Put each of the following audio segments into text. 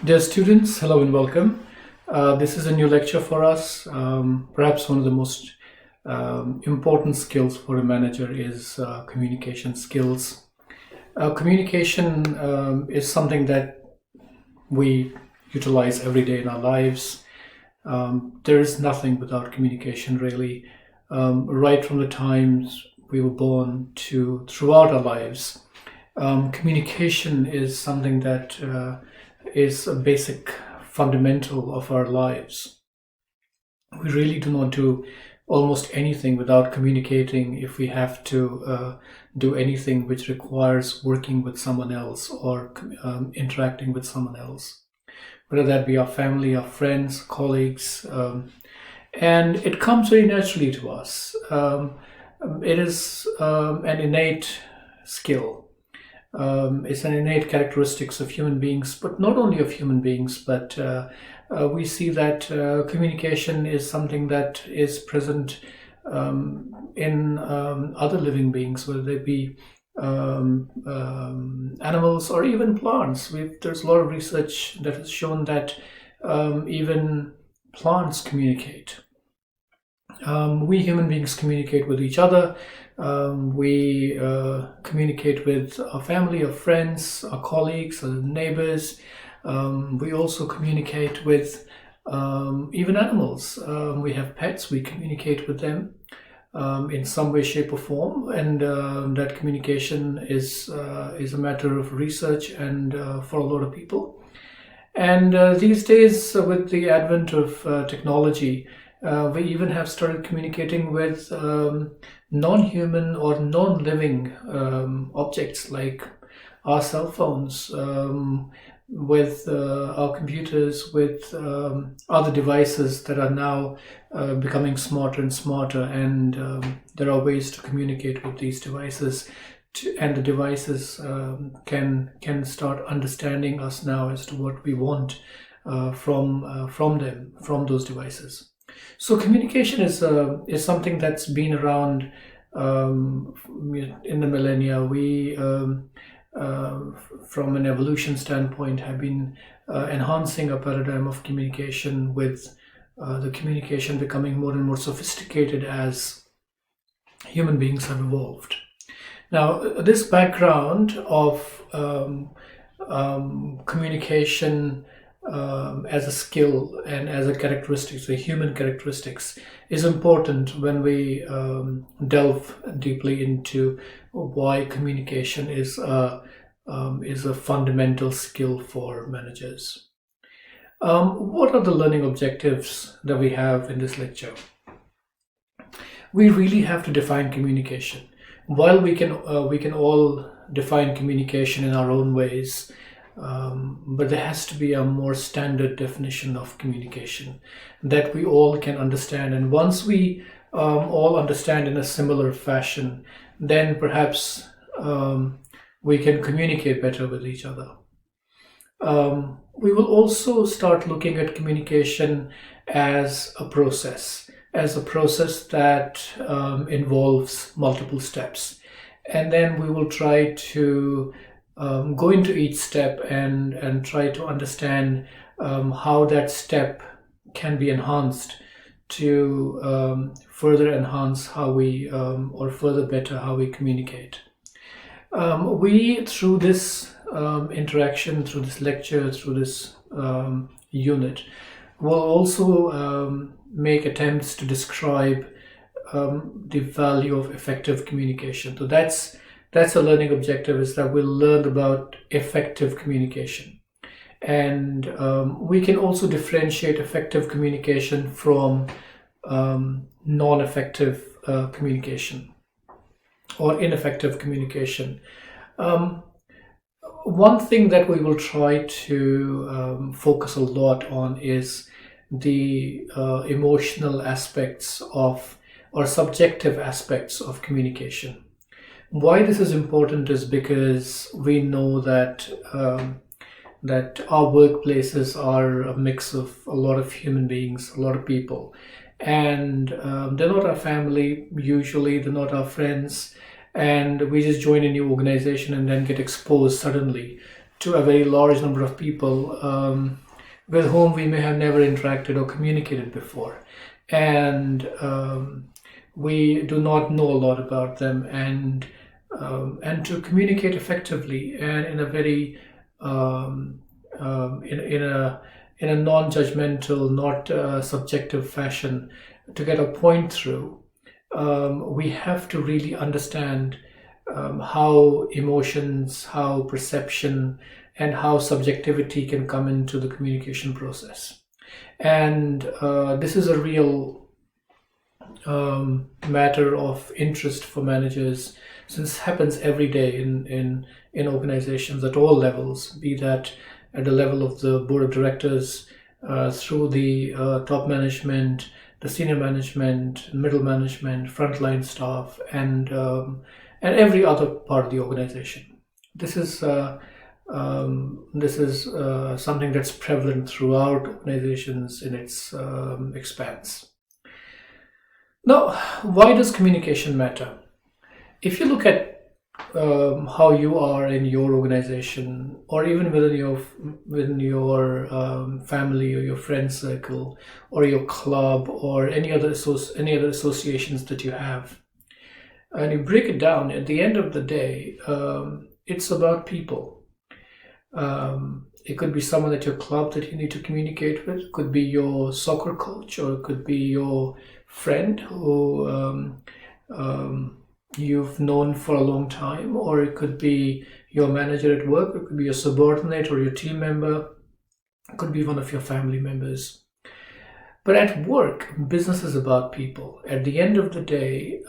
Dear students, hello and welcome. This is a new lecture for us. Perhaps one of the most important skills for a manager is communication skills. Communication is something that we utilize every day in our lives. There is nothing without communication, really. Right from the times we were born to throughout our lives, communication is something that is a basic fundamental of our lives. We really do not do almost anything without communicating if we have to do anything which requires working with someone else or interacting with someone else, whether that be our family, our friends, colleagues, and it comes very naturally to us. It is an innate skill. It's an innate characteristics of human beings, but not only of human beings, but we see that communication is something that is present in other living beings, whether they be animals or even plants. There's a lot of research that has shown that even plants communicate. We human beings communicate with each other. We communicate with our family, our friends, our colleagues, our neighbors. We also communicate with even animals. We have pets, we communicate with them in some way, shape or form, and that communication is a matter of research and for a lot of people. And these days, with the advent of technology, we even have started communicating with non-human or non-living objects like our cell phones, with our computers, with other devices that are now becoming smarter and smarter, and there are ways to communicate with these devices, and the devices can start understanding us now as to what we want from them, from those devices. So communication is something that's been around in the millennia. We, from an evolution standpoint, have been enhancing a paradigm of communication, with the communication becoming more and more sophisticated as human beings have evolved. Now, this background of communication as a skill and as a characteristic, the human characteristics, is important when we delve deeply into why communication is a fundamental skill for managers. What are the learning objectives that we have in this lecture? We really have to define communication. While we can all define communication in our own ways, but there has to be a more standard definition of communication that we all can understand. And once we all understand in a similar fashion, then perhaps we can communicate better with each other. We will also start looking at communication as a process that involves multiple steps. And then we will try to go into each step and try to understand how that step can be enhanced to further enhance how we, or further better how we communicate. We, through this interaction, through this lecture, through this unit, will also make attempts to describe the value of effective communication. So that's a learning objective, is that we'll learn about effective communication. And we can also differentiate effective communication from non-effective communication or ineffective communication. One thing that we will try to focus a lot on is the emotional aspects of, or subjective aspects of, communication. Why this is important is because we know that that our workplaces are a mix of a lot of human beings, a lot of people, and they're not our family usually, they're not our friends, and we just join a new organization and then get exposed suddenly to a very large number of people with whom we may have never interacted or communicated before. And we do not know a lot about them, and to communicate effectively and in a very in a non-judgmental, not subjective fashion, to get a point through, we have to really understand how emotions, how perception, and how subjectivity can come into the communication process. And this is a real matter of interest for managers, since it happens every day in organizations at all levels, be that at the level of the board of directors, through the top management, the senior management, middle management, frontline staff, and every other part of the organization. This is something that's prevalent throughout organizations in its expanse. Now, why does communication matter? If you look at how you are in your organization, or even within your family or your friend circle or your club or any other associations that you have, and you break it down, at the end of the day, it's about people. It could be someone at your club that you need to communicate with. It could be your soccer coach, or it could be your friend who you've known for a long time, or it could be your manager at work, it could be your subordinate or your team member, it could be one of your family members. But at work, business is about people. At the end of the day,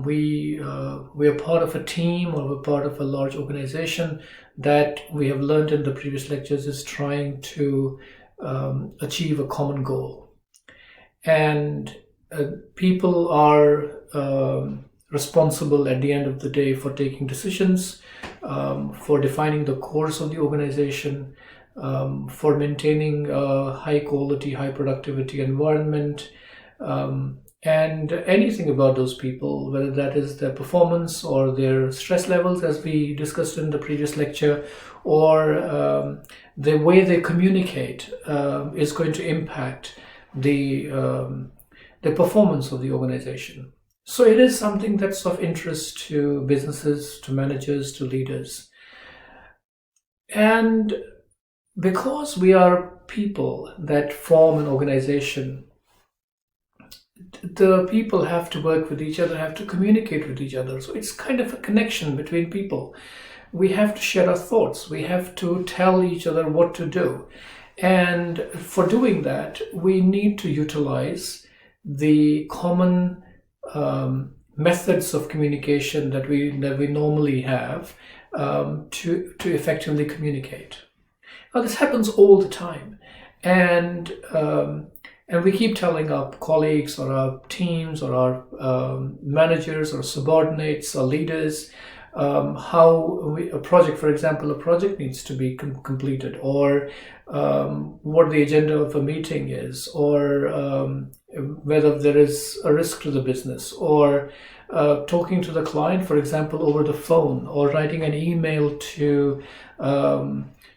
we are part of a team, or we're part of a large organization that we have learned in the previous lectures is trying to achieve a common goal. And people are responsible at the end of the day for taking decisions, for defining the course of the organization, for maintaining a high quality, high productivity environment, and anything about those people, whether that is their performance or their stress levels, as we discussed in the previous lecture, or the way they communicate is going to impact the performance of the organization. So it is something that's of interest to businesses, to managers, to leaders. And because we are people that form an organization, the people have to work with each other, have to communicate with each other. So it's kind of a connection between people. We have to share our thoughts. We have to tell each other what to do. And for doing that, we need to utilize the common methods of communication that we normally have to effectively communicate. Now, this happens all the time, and we keep telling our colleagues or our teams or our managers or subordinates or leaders how a project, for example, a project needs to be completed, or what the agenda of a meeting is, or whether there is a risk to the business, or talking to the client, for example, over the phone, or writing an email to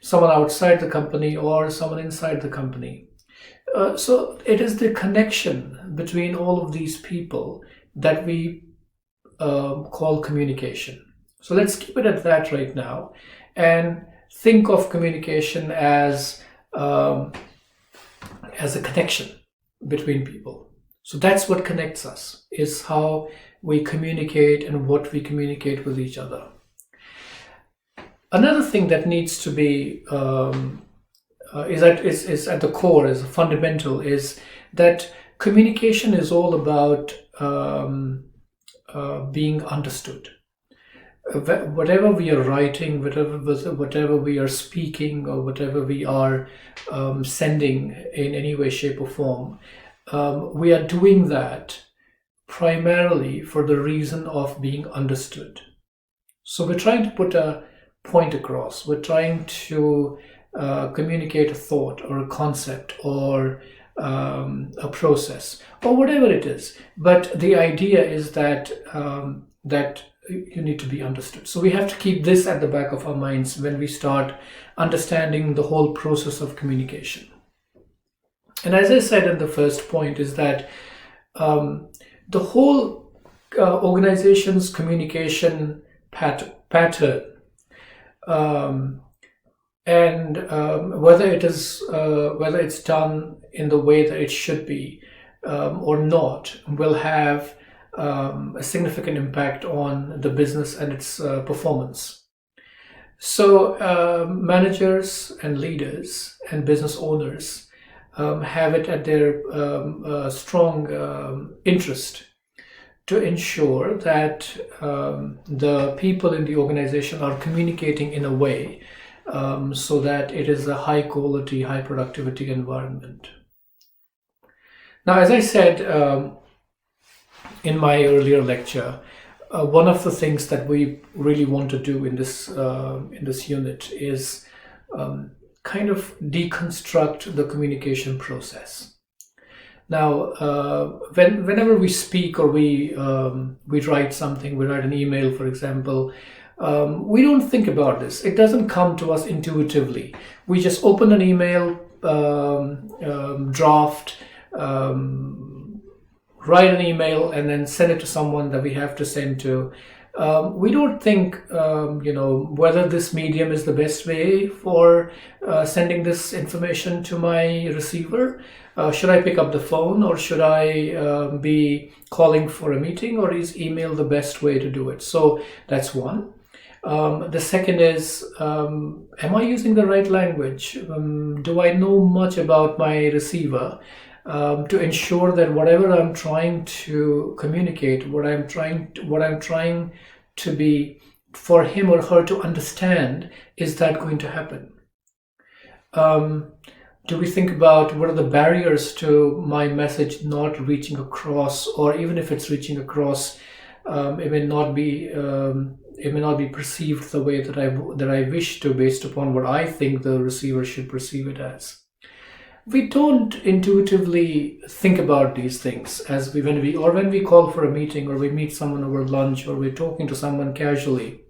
someone outside the company or someone inside the company. So it is the connection between all of these people that we call communication. So let's keep it at that right now, and think of communication as a connection between people. So that's what connects us, is how we communicate and what we communicate with each other. Another thing that needs to be is at the core, is fundamental, is that communication is all about being understood. Whatever we are writing, whatever we are speaking, or whatever we are sending in any way, shape, or form, we are doing that primarily for the reason of being understood. So we're trying to put a point across. We're trying to communicate a thought or a concept or a process or whatever it is. But the idea is that you need to be understood. So we have to keep this at the back of our minds when we start understanding the whole process of communication. And as I said in the first point, is that the whole organization's communication pattern, and whether it's done in the way that it should be or not, will have a significant impact on the business and its performance. So managers and leaders and business owners have it at their strong interest to ensure that the people in the organization are communicating in a way so that it is a high quality, high productivity environment. Now, as I said in my earlier lecture, one of the things that we really want to do in this unit is kind of deconstruct the communication process. Now, whenever we speak or we write something, we write an email, for example, we don't think about this. It doesn't come to us intuitively. We just open an email, draft, write an email, and then send it to someone that we have to send to. We don't think, whether this medium is the best way for sending this information to my receiver. Should I pick up the phone, or should I be calling for a meeting, or is email the best way to do it? So that's one. The second is, am I using the right language? Do I know much about my receiver to ensure that whatever I'm trying to communicate, what I'm trying to be for him or her to understand, is that going to happen? Do we think about what are the barriers to my message not reaching across, or even if it's reaching across, it may not be perceived the way that I wish to, based upon what I think the receiver should perceive it as. We don't intuitively think about these things when we call for a meeting, or we meet someone over lunch, or we're talking to someone casually.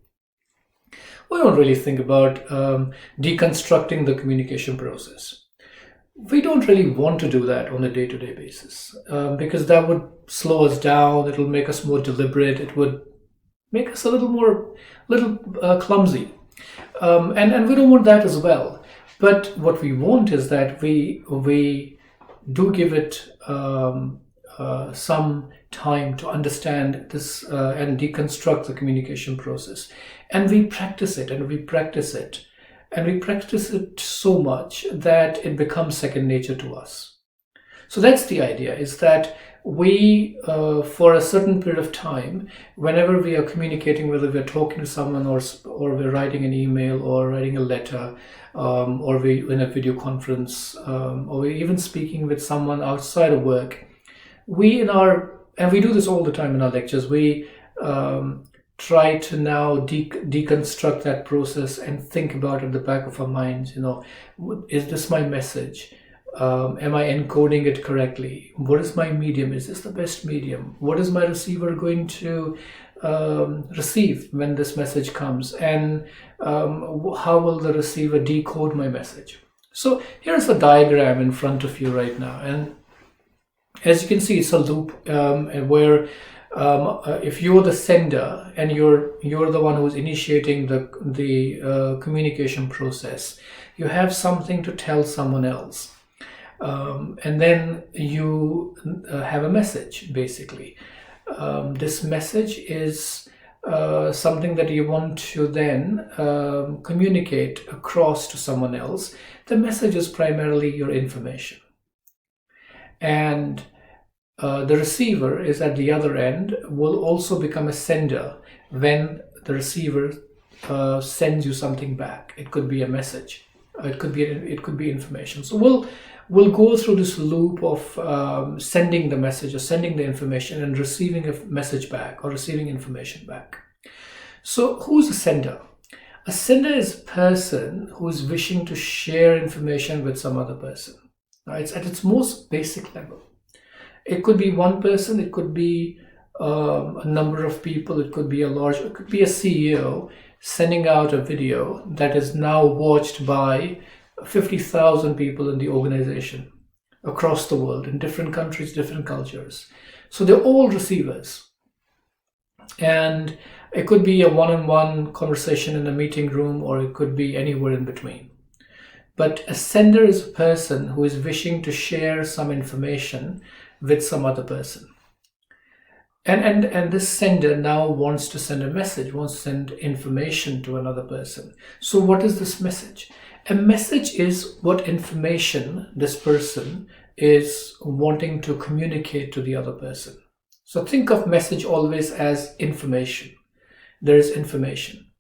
We don't really think about deconstructing the communication process. We don't really want to do that on a day-to-day basis because that would slow us down. It'll make us more deliberate. It would make us a little clumsy, and we don't want that as well. But what we want is that we do give it some time to understand this and deconstruct the communication process, and we practice it and we practice it. And we practice it so much that it becomes second nature to us. So that's the idea, is that we, for a certain period of time, whenever we are communicating, whether we're talking to someone or we're writing an email or writing a letter, or we in a video conference, or we're even speaking with someone outside of work, and we do this all the time in our lectures, we try to now deconstruct that process and think about it at the back of our minds. Is this my message? Am I encoding it correctly? What is my medium? Is this the best medium? What is my receiver going to receive when this message comes? And how will the receiver decode my message? So here's a diagram in front of you right now. And as you can see, it's a loop where if you're the sender and you're the one who's initiating the communication process, you have something to tell someone else, and then you have a message. Basically, this message is something that you want to then communicate across to someone else. The message is primarily your information, and the receiver is at the other end, will also become a sender when the receiver sends you something back. It could be a message, it could be information. So we'll go through this loop of sending the message or sending the information and receiving a message back or receiving information back. So who's a sender? A sender is a person who is wishing to share information with some other person. Now, it's at its most basic level. It could be one person, it could be a number of people. It could be it could be a CEO sending out a video that is now watched by 50,000 people in the organization across the world, in different countries, different cultures. So they're all receivers. And it could be a one-on-one conversation in a meeting room, or it could be anywhere in between. But a sender is a person who is wishing to share some information with some other person. And this sender now wants to send a message, wants to send information to another person. So what is this message? A message is what information this person is wanting to communicate to the other person. So think of message always as information. There is information.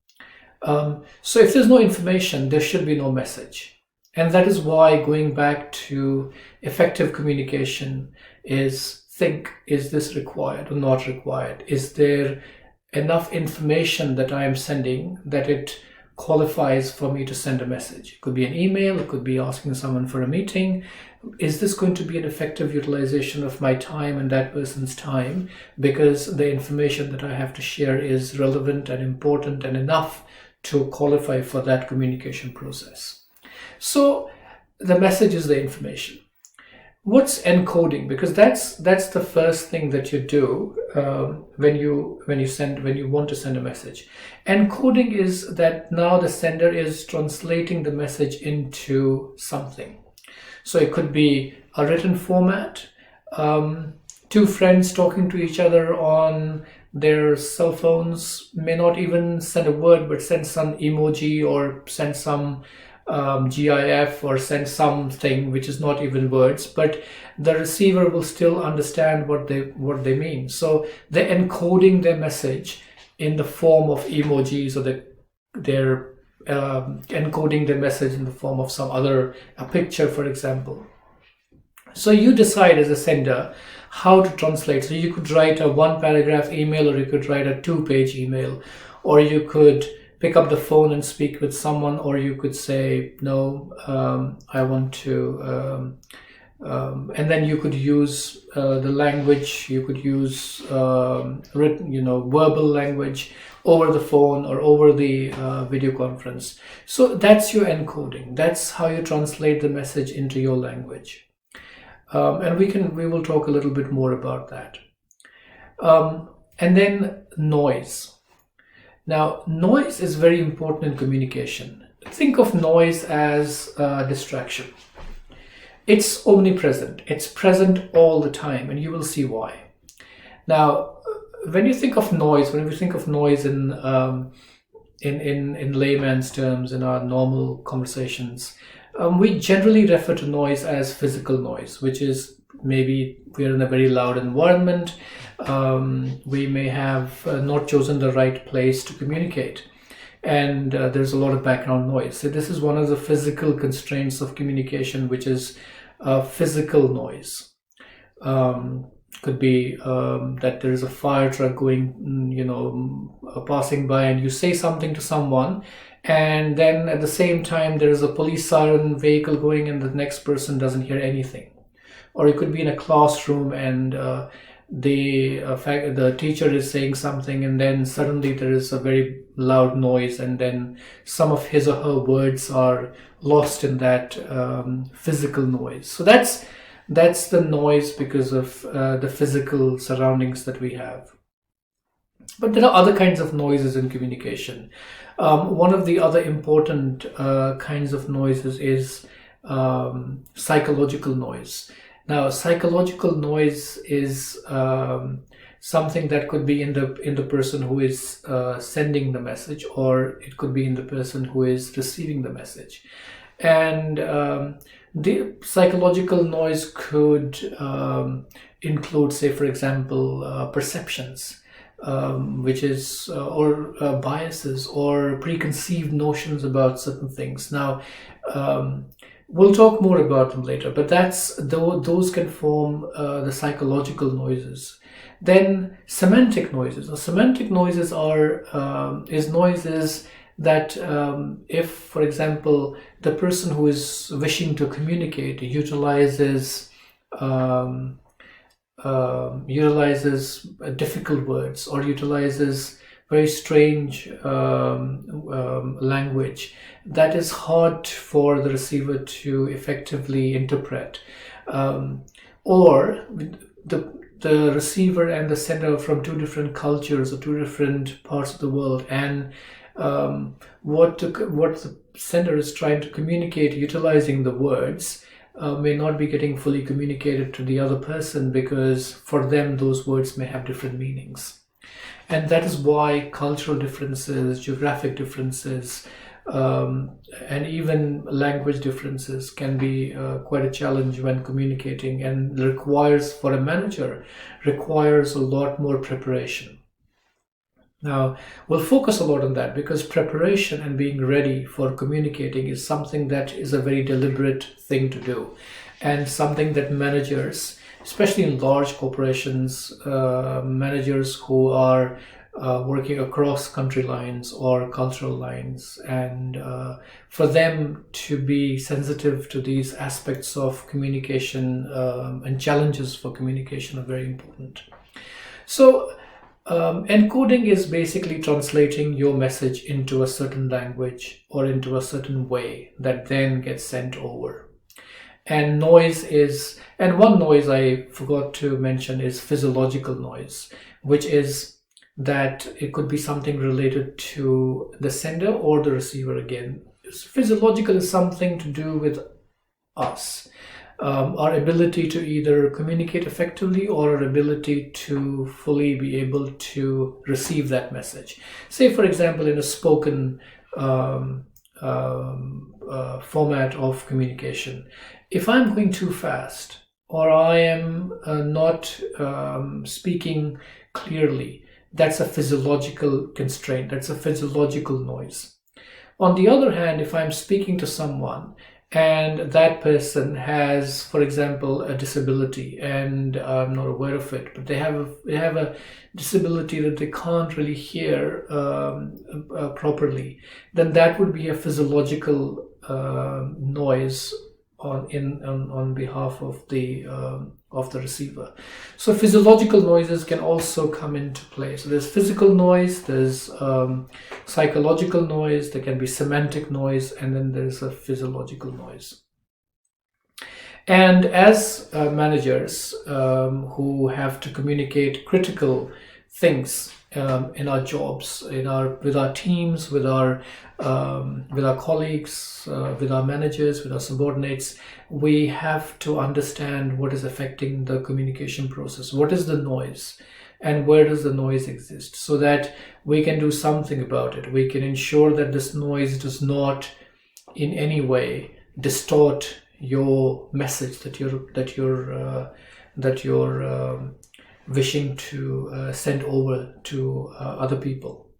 So if there's no information, there should be no message. And that is why going back to effective communication is think, is this required or not required? Is there enough information that I am sending that it qualifies for me to send a message? It could be an email, it could be asking someone for a meeting. Is this going to be an effective utilization of my time and that person's time, because the information that I have to share is relevant and important and enough to qualify for that communication process? So the message is the information. What's encoding? Because that's the first thing that you do when you want to send a message. Encoding is that now the sender is translating the message into something. So it could be a written format, two friends talking to each other on their cell phones may not even send a word, but send some emoji or send some GIF or send something which is not even words, but the receiver will still understand what they mean. So they're encoding their message in the form of emojis, or they're encoding their message in the form of some other a picture, for example. So you decide as a sender how to translate. So you could write a 1-paragraph email, or you could write a 2-page email, or you could pick up the phone and speak with someone, or you could say, no, I want to, and then you could use the language, you could use written, verbal language over the phone or over the video conference. So that's your encoding. That's how you translate the message into your language. And we will talk a little bit more about that. And then noise. Now, noise is very important in communication. Think of noise as a distraction. It's omnipresent. It's present all the time, and you will see why. Now, when you think of noise, in layman's terms, in our normal conversations, we generally refer to noise as physical noise, which is maybe we're in a very loud environment. We may have not chosen the right place to communicate, and there's a lot of background noise. So this is one of the physical constraints of communication, which is physical noise. Could be that there is a fire truck going, passing by, and you say something to someone, and then at the same time there is a police siren vehicle going, and the next person doesn't hear anything. Or it could be in a classroom, and the teacher is saying something, and then suddenly there is a very loud noise, and then some of his or her words are lost in that physical noise. So that's the noise because of the physical surroundings that we have. But there are other kinds of noises in communication. One of the other important kinds of noises is psychological noise. Now, psychological noise is something that could be in the person who is sending the message, or it could be in the person who is receiving the message. And the psychological noise could include, say, for example, perceptions, which is or biases or preconceived notions about certain things. Now, we'll talk more about them later, but those can form the psychological noises. Then semantic noises. Now, semantic noises is noises that if, for example, the person who is wishing to communicate utilizes utilizes difficult words or utilizes very strange language that is hard for the receiver to effectively interpret, or the receiver and the sender from two different cultures or two different parts of the world, and what the sender is trying to communicate utilizing the words may not be getting fully communicated to the other person, because for them those words may have different meanings. And that is why cultural differences, geographic differences, and even language differences can be quite a challenge when communicating, and requires, for a manager, requires a lot more preparation. Now, we'll focus a lot on that, because preparation and being ready for communicating is something that is a very deliberate thing to do, and something that managers, especially in large corporations, managers who are working across country lines or cultural lines, and for them to be sensitive to these aspects of communication and challenges for communication are very important. So, encoding is basically translating your message into a certain language or into a certain way that then gets sent over. And noise is, and one noise I forgot to mention is physiological noise, which is that it could be something related to the sender or the receiver again. Physiological is something to do with us. Our ability to either communicate effectively, or our ability to fully be able to receive that message. Say, for example, in a spoken format of communication, if I'm going too fast, or I am not speaking clearly, that's a physiological constraint, that's a physiological noise. On the other hand, if I'm speaking to someone and that person has, for example, a disability, and I'm not aware of it, but they have a disability that they can't really hear properly, then that would be a physiological noise on behalf of the receiver. So physiological noises can also come into play. So there's physical noise, there's psychological noise, there can be semantic noise, and then there's a physiological noise. And as managers who have to communicate critical things in our jobs, with our teams, with our colleagues, with our managers, with our subordinates, we have to understand what is affecting the communication process. What is the noise, and where does the noise exist, so that we can do something about it. We can ensure that this noise does not in any way distort your message that you're wishing to send over to other people.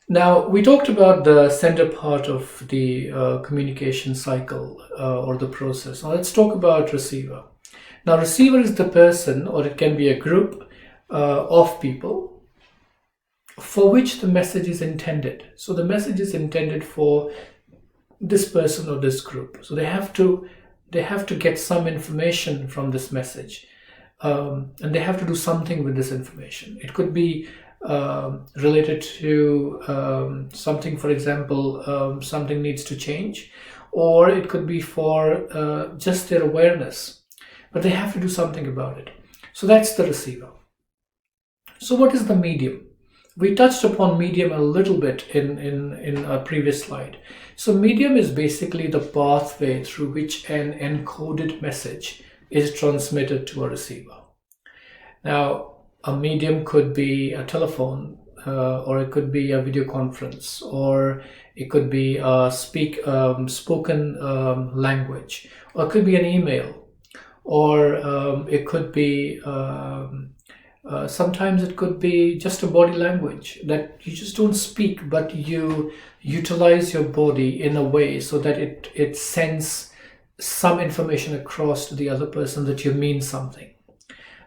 Now, we talked about the sender part of the communication cycle or the process. Now let's talk about receiver. Now, receiver is the person, or it can be a group of people for which the message is intended. So the message is intended for this person or this group. So they have to get some information from this message. And they have to do something with this information. It could be related to something, for example, something needs to change, or it could be for just their awareness, but they have to do something about it. So that's the receiver. So what is the medium? We touched upon medium a little bit in our previous slide. So medium is basically the pathway through which an encoded message is transmitted to a receiver. Now, a medium could be a telephone, or it could be a video conference, or it could be a spoken language, or it could be an email, or it could be sometimes it could be just a body language that you just don't speak, but you utilize your body in a way so that it sends some information across to the other person that you mean something.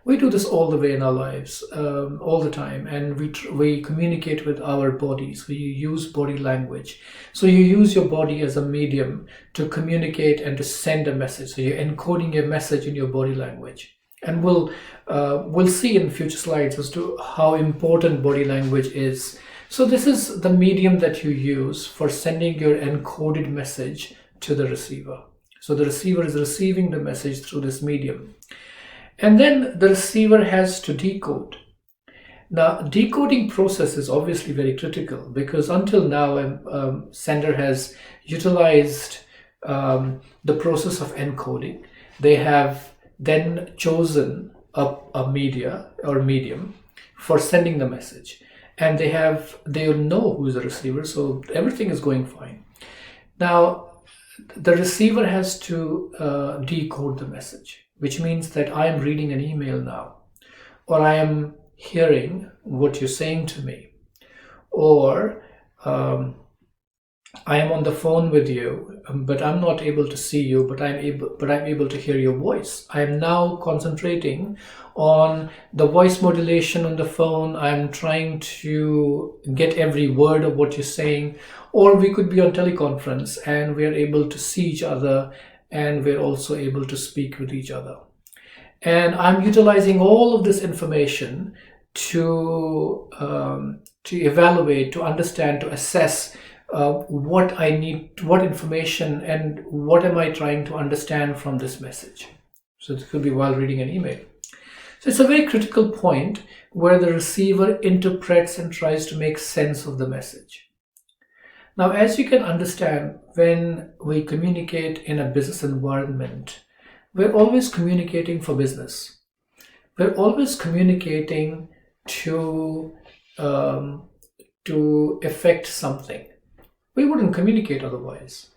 We do this all the way in our lives, all the time, and we communicate with our bodies. We use body language. So you use your body as a medium to communicate and to send a message. So you're encoding your message in your body language. And we'll see in future slides as to how important body language is. So this is the medium that you use for sending your encoded message to the receiver. So the receiver is receiving the message through this medium. And then the receiver has to decode. Now, decoding process is obviously very critical, because until now, sender has utilized the process of encoding. They have then chosen a media or medium for sending the message, and they know who's the receiver, so everything is going fine. Now, the receiver has to decode the message, which means that I am reading an email now, or I am hearing what you're saying to me, or I am on the phone with you, but I'm not able to see you, but I'm able to hear your voice. I am now concentrating on the voice modulation on the phone. I'm trying to get every word of what you're saying. Or we could be on teleconference and we are able to see each other, and we're also able to speak with each other. And I'm utilizing all of this information to evaluate, to understand, to assess what I need, what information, and what am I trying to understand from this message. So it could be while reading an email. So it's a very critical point where the receiver interprets and tries to make sense of the message. Now, as you can understand, when we communicate in a business environment, we're always communicating for business. We're always communicating to affect something. We wouldn't communicate otherwise.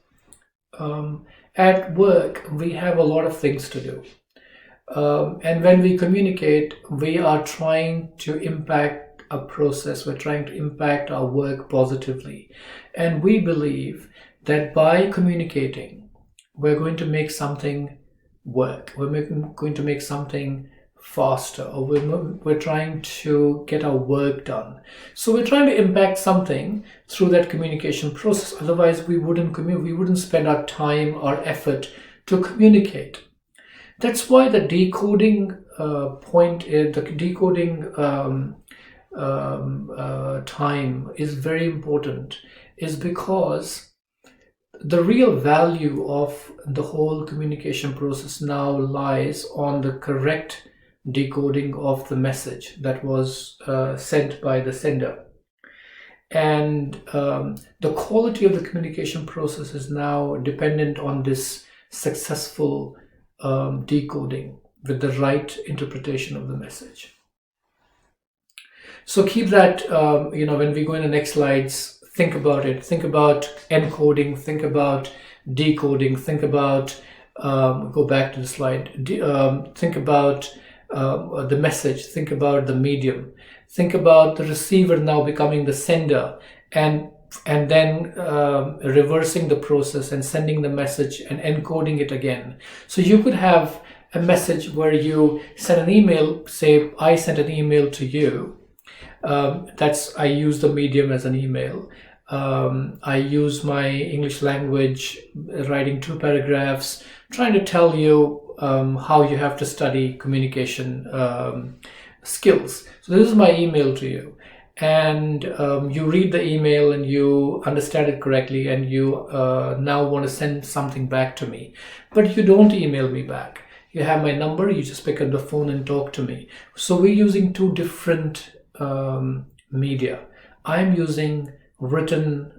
At work, we have a lot of things to do. And when we communicate, we are trying to impact a process. We're trying to impact our work positively. And we believe that by communicating, we're going to make something work. We're going to make something faster, or we're trying to get our work done. So we're trying to impact something through that communication process. Otherwise, we wouldn't spend our time or effort to communicate. That's why the decoding time is very important, is because the real value of the whole communication process now lies on the correct decoding of the message that was sent by the sender. And the quality of the communication process is now dependent on this successful decoding with the right interpretation of the message. So keep that, when we go in the next slides, think about it. Think about encoding, think about decoding, think about, go back to the slide, think about the message, think about the medium, think about the receiver now becoming the sender, and then reversing the process and sending the message and encoding it again. So you could have a message where you send an email, say I sent an email to you. I use the medium as an email. I use my English language, writing 2 paragraphs, trying to tell you how you have to study communication skills. So this is my email to you, and you read the email and you understand it correctly, and you now want to send something back to me, but you don't email me back. You have my number, you just pick up the phone and talk to me. So we're using 2 different media. I'm using written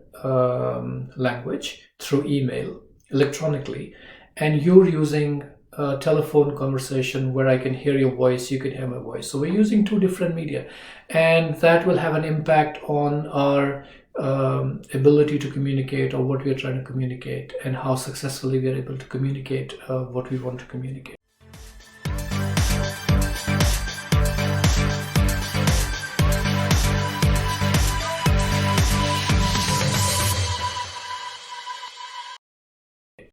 language through email electronically, and you're using a telephone conversation where I can hear your voice, you can hear my voice. So we're using 2 different media, and that will have an impact on our ability to communicate, or what we're trying to communicate, and how successfully we're able to communicate what we want to communicate.